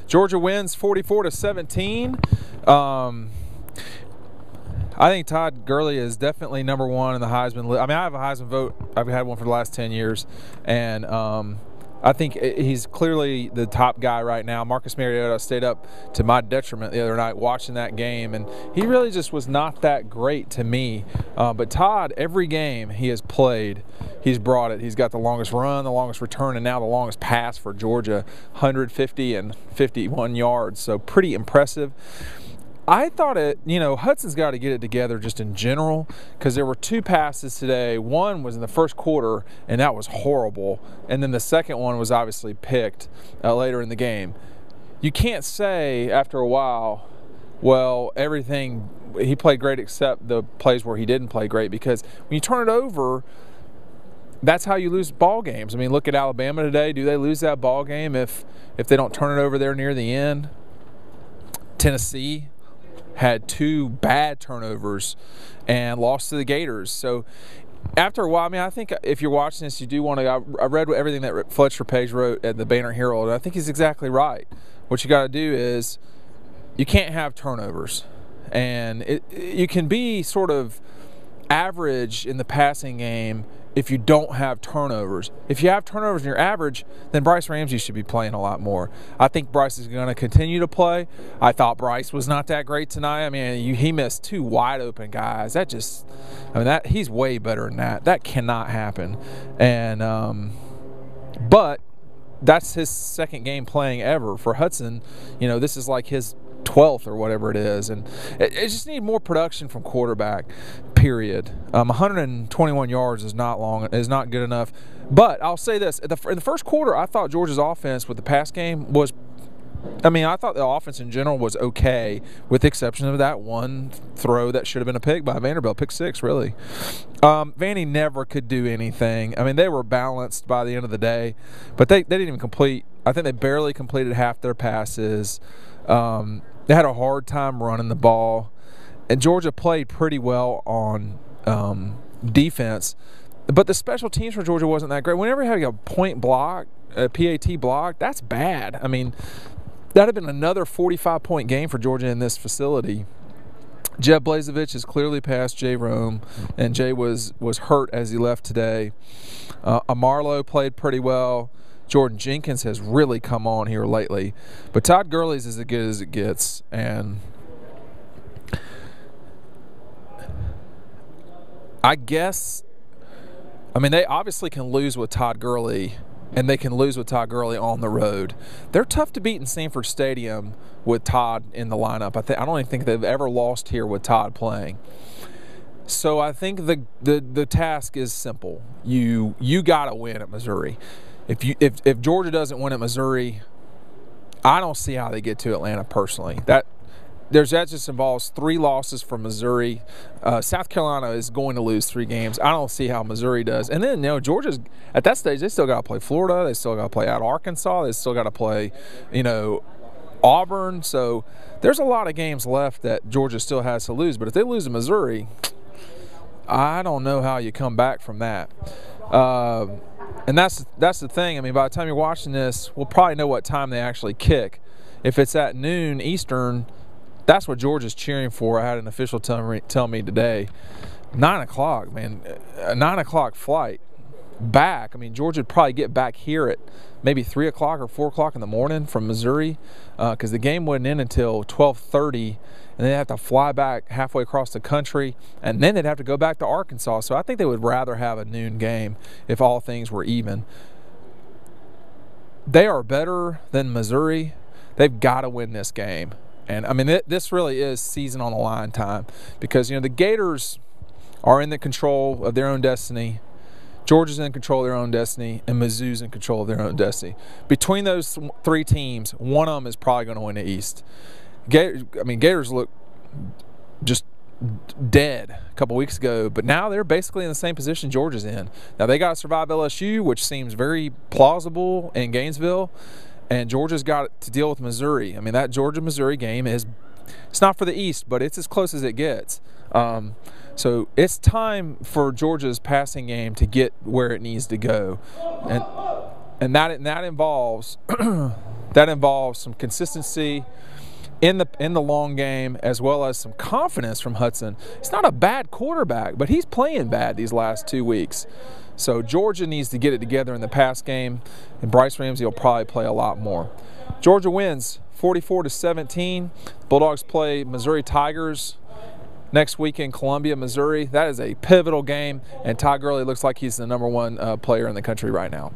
Georgia wins 44-17. I think Todd Gurley is definitely #1 in the Heisman list. I mean, I have a Heisman vote. I've had one for the last 10 years. And I think he's clearly the top guy right now. Marcus Mariota stayed up to my detriment the other night watching that game, and he really just was not that great to me. But Todd, every game he has played, he's brought it. He's got the longest run, the longest return, and now the longest pass for Georgia, 150 and 51 yards. So pretty impressive. I thought Hudson's got to get it together just in general, because there were 2 passes today. One was in the first quarter, and that was horrible. And then the second one was obviously picked later in the game. You can't say after a while, well, everything, he played great except the plays where he didn't play great, because when you turn it over, that's how you lose ball games. I mean, look at Alabama today. Do they lose that ball game if they don't turn it over there near the end? Tennessee had 2 bad turnovers and lost to the Gators. So after a while, I mean, I think if you're watching this, you do want to, I read everything that Fletcher Page wrote at the Banner Herald, and I think he's exactly right. What you got to do is you can't have turnovers. And you can be sort of average in the passing game if you don't have turnovers. If you have turnovers and you're average, then Bryce Ramsey should be playing a lot more. I think Bryce is going to continue to play. I thought Bryce was not that great tonight. I mean, he missed 2 wide open guys. He's way better than that. That cannot happen. And but that's his 2nd game playing ever for Hudson. This is like his 12th or whatever it is, and it just need more production from quarterback, period. 121 yards is not good enough. But I'll say this, in the first quarter, I thought Georgia's offense with the pass game was, I thought the offense in general was okay, with the exception of that one throw that should have been a pick by Vanderbilt, pick 6, really. Vandy never could do anything. I mean, they were balanced by the end of the day, but they didn't even complete. I think they barely completed half their passes. They had a hard time running the ball, and Georgia played pretty well on defense, but the special teams for Georgia wasn't that great. Whenever you have a point block, a PAT block, that's bad. I mean, that would have been another 45-point game for Georgia in this facility. Jeb Blazevich is clearly past Jay Rome, and Jay was hurt as he left today. Amarlo played pretty well. Jordan Jenkins has really come on here lately. But Todd Gurley's is as good as it gets. And I guess, they obviously can lose with Todd Gurley, and they can lose with Todd Gurley on the road. They're tough to beat in Sanford Stadium with Todd in the lineup. I don't even think they've ever lost here with Todd playing. So I think the task is simple. You got to win at Missouri. If Georgia doesn't win at Missouri, I don't see how they get to Atlanta personally. That just involves 3 losses from Missouri. South Carolina is going to lose 3 games. I don't see how Missouri does. And then Georgia's at that stage, they still got to play Florida. They still got to play out Arkansas. They still got to play, Auburn. So there's a lot of games left that Georgia still has to lose. But if they lose to Missouri, I don't know how you come back from that. And that's the thing. By the time you're watching this, we'll probably know what time they actually kick. If it's at noon Eastern, that's what Georgia's cheering for. I had an official tell me today. 9 o'clock, man. A 9 o'clock flight back. Georgia would probably get back here at maybe 3 o'clock or 4 o'clock in the morning from Missouri, because the game wouldn't end until 12:30. And they'd have to fly back halfway across the country, and then they'd have to go back to Arkansas. So I think they would rather have a noon game if all things were even. They are better than Missouri. They've got to win this game. And, this really is season on the line time, because, the Gators are in the control of their own destiny. Georgia's in control of their own destiny, and Mizzou's in control of their own destiny. Between those 3 teams, one of them is probably going to win the East. Gators look just dead a couple weeks ago, but now they're basically in the same position Georgia's in. Now they got to survive LSU, which seems very plausible in Gainesville, and Georgia's got to deal with Missouri. That Georgia-Missouri game it's not for the East, but it's as close as it gets. So it's time for Georgia's passing game to get where it needs to go, and that involves That involves some consistency in the long game, as well as some confidence from Hudson. He's not a bad quarterback, but he's playing bad these last 2 weeks. So Georgia needs to get it together in the pass game, and Bryce Ramsey will probably play a lot more. Georgia wins 44-17. Bulldogs play Missouri Tigers next week in Columbia, Missouri. That is a pivotal game, and Todd Gurley looks like he's the #1 player in the country right now.